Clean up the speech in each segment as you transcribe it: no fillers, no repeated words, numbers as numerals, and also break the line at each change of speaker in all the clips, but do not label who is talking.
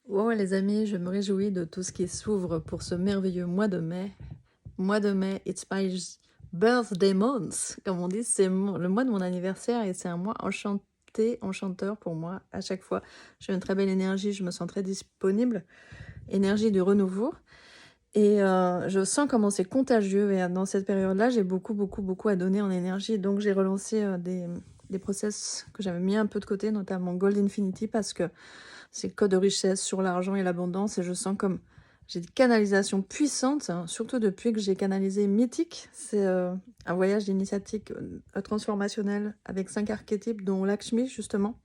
Ouais, les amis, je me réjouis de tout ce qui s'ouvre pour ce merveilleux mois de mai. Mois de mai, it's my birthday month, comme on dit, c'est le mois de mon anniversaire et c'est un mois enchanté, enchanteur pour moi à chaque fois. J'ai une très belle énergie, je me sens très disponible, énergie du renouveau. Et je sens comment c'est contagieux et dans cette période-là, j'ai beaucoup à donner en énergie. Donc j'ai relancé des process que j'avais mis un peu de côté, notamment Gold Infinity, parce que c'est le code de richesse sur l'argent et l'abondance et je sens comme j'ai des canalisations puissantes, hein, surtout depuis que j'ai canalisé Mythique. C'est un voyage d'initiatique transformationnel avec 5 archétypes, dont Lakshmi, justement.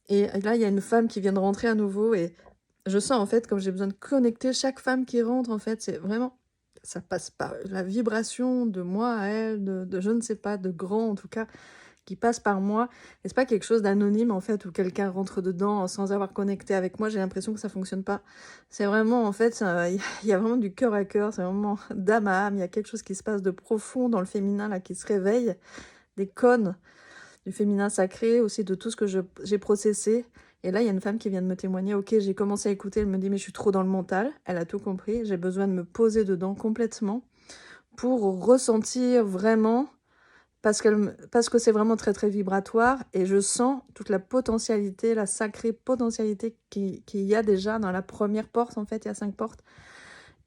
Et là, il y a une femme qui vient de rentrer à nouveau et je sens, en fait, comme j'ai besoin de connecter chaque femme qui rentre, en fait, c'est vraiment... Ça passe par la vibration de moi à elle, de je ne sais pas, de grand en tout cas, qui passe par moi. Et c'est pas quelque chose d'anonyme en fait où quelqu'un rentre dedans sans avoir connecté avec moi. J'ai l'impression que ça fonctionne pas. C'est vraiment en fait, il y a vraiment du cœur à cœur. C'est vraiment d'âme à âme. Il y a quelque chose qui se passe de profond dans le féminin là qui se réveille. Des cônes du féminin sacré aussi de tout ce que j'ai processé. Et là, il y a une femme qui vient de me témoigner. Ok, j'ai commencé à écouter. Elle me dit mais je suis trop dans le mental. Elle a tout compris. J'ai besoin de me poser dedans complètement pour ressentir vraiment parce que c'est vraiment très vibratoire et je sens toute la potentialité, la sacrée potentialité qu'il y a déjà dans la première porte. En fait, il y a 5 portes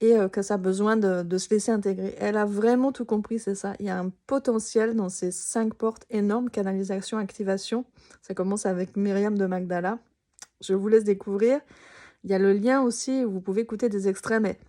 et que ça a besoin de se laisser intégrer. Elle a vraiment tout compris, c'est ça. Il y a un potentiel dans ces 5 portes énormes, canalisation, activation. Ça commence avec Myriam de Magdala. Je vous laisse découvrir. Il y a le lien aussi où vous pouvez écouter des extraits, mais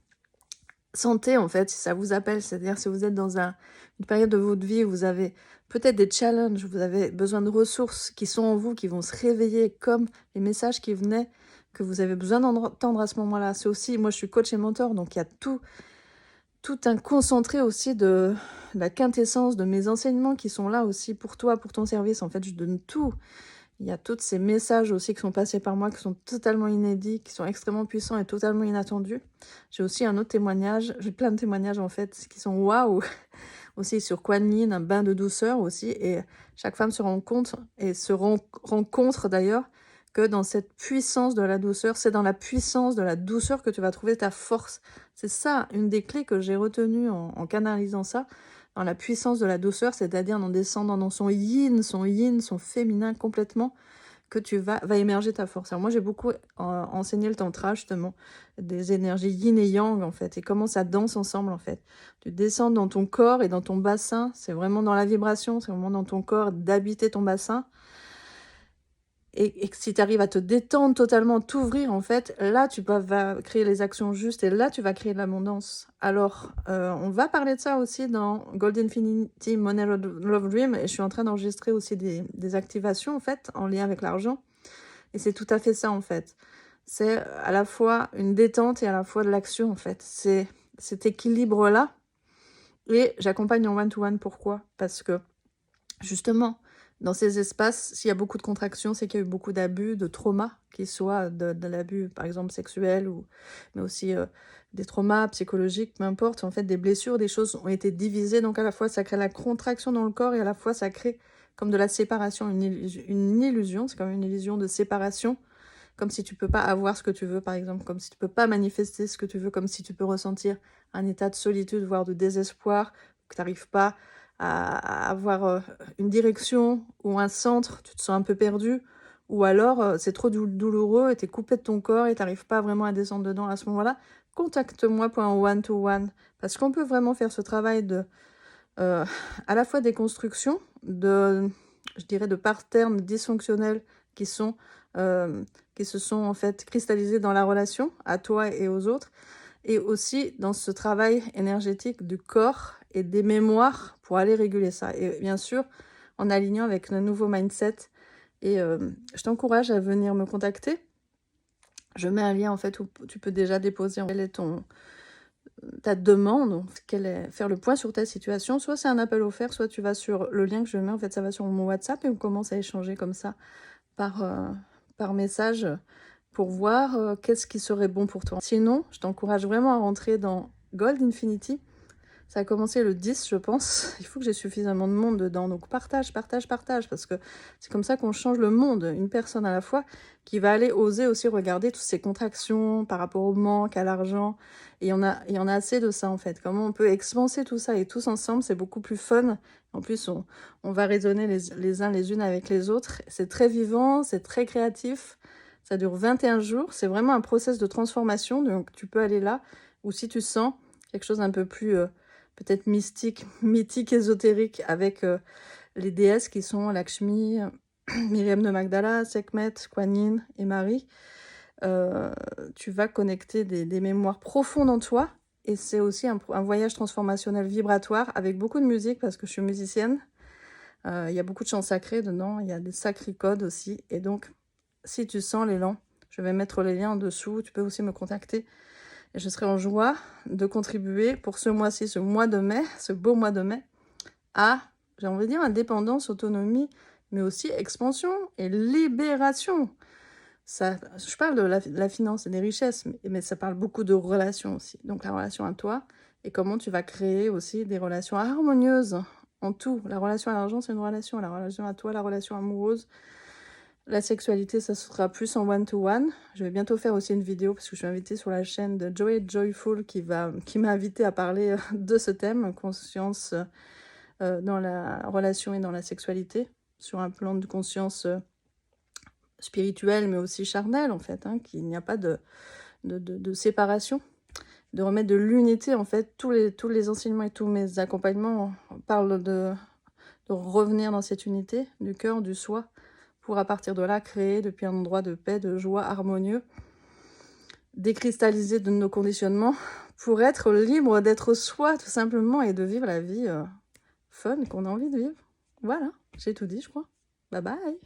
sentez en fait si ça vous appelle, c'est-à-dire si vous êtes dans une période de votre vie où vous avez peut-être des challenges, vous avez besoin de ressources qui sont en vous, qui vont se réveiller comme les messages qui venaient, que vous avez besoin d'entendre à ce moment-là. C'est aussi, moi je suis coach et mentor, donc il y a tout un concentré aussi de la quintessence de mes enseignements qui sont là aussi pour toi, pour ton service. En fait, je donne tout. Il y a tous ces messages aussi qui sont passés par moi, qui sont totalement inédits, qui sont extrêmement puissants et totalement inattendus. J'ai aussi un autre témoignage, j'ai plein de témoignages en fait, qui sont waouh. Aussi sur Kuan Yin, un bain de douceur aussi, et chaque femme se rend compte, et rencontre d'ailleurs, que dans cette puissance de la douceur, c'est dans la puissance de la douceur que tu vas trouver ta force. C'est ça, une des clés que j'ai retenues en canalisant ça, dans la puissance de la douceur, c'est-à-dire en descendant dans son yin, son féminin complètement, que tu va émerger ta force. Alors moi, j'ai beaucoup enseigné le tantra, justement, des énergies yin et yang, en fait, et comment ça danse ensemble, en fait. Tu descends dans ton corps et dans ton bassin, c'est vraiment dans la vibration, c'est vraiment dans ton corps d'habiter ton bassin, et que si tu arrives à te détendre totalement, t'ouvrir, en fait, là, vas créer les actions justes et là, tu vas créer de l'abondance. Alors, on va parler de ça aussi dans Gold Infinity Money Love Dream et je suis en train d'enregistrer aussi des activations, en fait, en lien avec l'argent. Et c'est tout à fait ça, en fait. C'est à la fois une détente et à la fois de l'action, en fait. C'est cet équilibre-là. Et j'accompagne en one-to-one. Pourquoi? Parce que, justement, dans ces espaces, s'il y a beaucoup de contractions, c'est qu'il y a eu beaucoup d'abus, de traumas, qu'ils soient de l'abus, par exemple, sexuel, mais aussi des traumas psychologiques, peu importe. En fait, des blessures, des choses ont été divisées. Donc, à la fois, ça crée la contraction dans le corps et à la fois, ça crée comme de la séparation, une illusion. C'est comme une illusion de séparation. Comme si tu peux pas avoir ce que tu veux, par exemple. Comme si tu peux pas manifester ce que tu veux. Comme si tu peux ressentir un état de solitude, voire de désespoir, que tu n'arrives pas à avoir une direction ou un centre, tu te sens un peu perdu, ou alors c'est trop douloureux et tu es coupé de ton corps et tu n'arrives pas vraiment à descendre dedans à ce moment-là, contacte-moi pour un one-to-one, parce qu'on peut vraiment faire ce travail de euh, à la fois des constructions, je dirais de patterns dysfonctionnels qui sont qui se sont en fait cristallisés dans la relation à toi et aux autres, et aussi dans ce travail énergétique du corps et des mémoires pour aller réguler ça. Et bien sûr, en alignant avec le nouveau mindset. Et je t'encourage à venir me contacter. Je mets un lien en fait où tu peux déjà déposer quel est ta demande, faire le point sur ta situation. Soit c'est un appel offert, soit tu vas sur le lien que je mets. En fait, ça va sur mon WhatsApp et on commence à échanger comme ça par message pour voir qu'est-ce qui serait bon pour toi. Sinon, je t'encourage vraiment à rentrer dans Gold Infinity. Ça a commencé le 10, je pense. Il faut que j'ai suffisamment de monde dedans. Donc partage, partage, partage, parce que c'est comme ça qu'on change le monde. Une personne à la fois qui va aller oser aussi regarder toutes ces contractions par rapport au manque, à l'argent. Et il y en a assez de ça, en fait. Comment on peut expanser tout ça et tous ensemble, c'est beaucoup plus fun. En plus, on va raisonner les uns les unes avec les autres. C'est très vivant, c'est très créatif. Ça dure 21 jours. C'est vraiment un process de transformation. Donc tu peux aller là. Ou si tu sens quelque chose d'un peu plus... peut-être mystique, mythique, ésotérique, avec les déesses qui sont Lakshmi, Myriam de Magdala, Sekhmet, Kuan Yin et Marie. Tu vas connecter des mémoires profondes en toi, et c'est aussi un voyage transformationnel vibratoire avec beaucoup de musique, parce que je suis musicienne. Il y a beaucoup de chants sacrés dedans, il y a des sacrés codes aussi, et donc si tu sens l'élan, je vais mettre les liens en dessous, tu peux aussi me contacter. Et je serai en joie de contribuer pour ce mois-ci, ce mois de mai, ce beau mois de mai, à, j'ai envie de dire, indépendance, autonomie, mais aussi expansion et libération. Ça, je parle de la finance et des richesses, mais ça parle beaucoup de relations aussi. Donc la relation à toi et comment tu vas créer aussi des relations harmonieuses en tout. La relation à l'argent, c'est une relation. La relation à toi, la relation amoureuse. La sexualité, ça sera plus en one-to-one. Je vais bientôt faire aussi une vidéo parce que je suis invitée sur la chaîne de Joey Joyful qui m'a invitée à parler de ce thème, conscience dans la relation et dans la sexualité, sur un plan de conscience spirituelle mais aussi charnelle en fait, hein, qu'il n'y a pas de séparation, de remettre de l'unité en fait. Tous les enseignements et tous mes accompagnements parlent de revenir dans cette unité du cœur, du soi, pour à partir de là créer depuis un endroit de paix, de joie harmonieux, décristalliser de nos conditionnements pour être libre d'être soi tout simplement et de vivre la vie fun qu'on a envie de vivre. Voilà, j'ai tout dit je crois. Bye bye.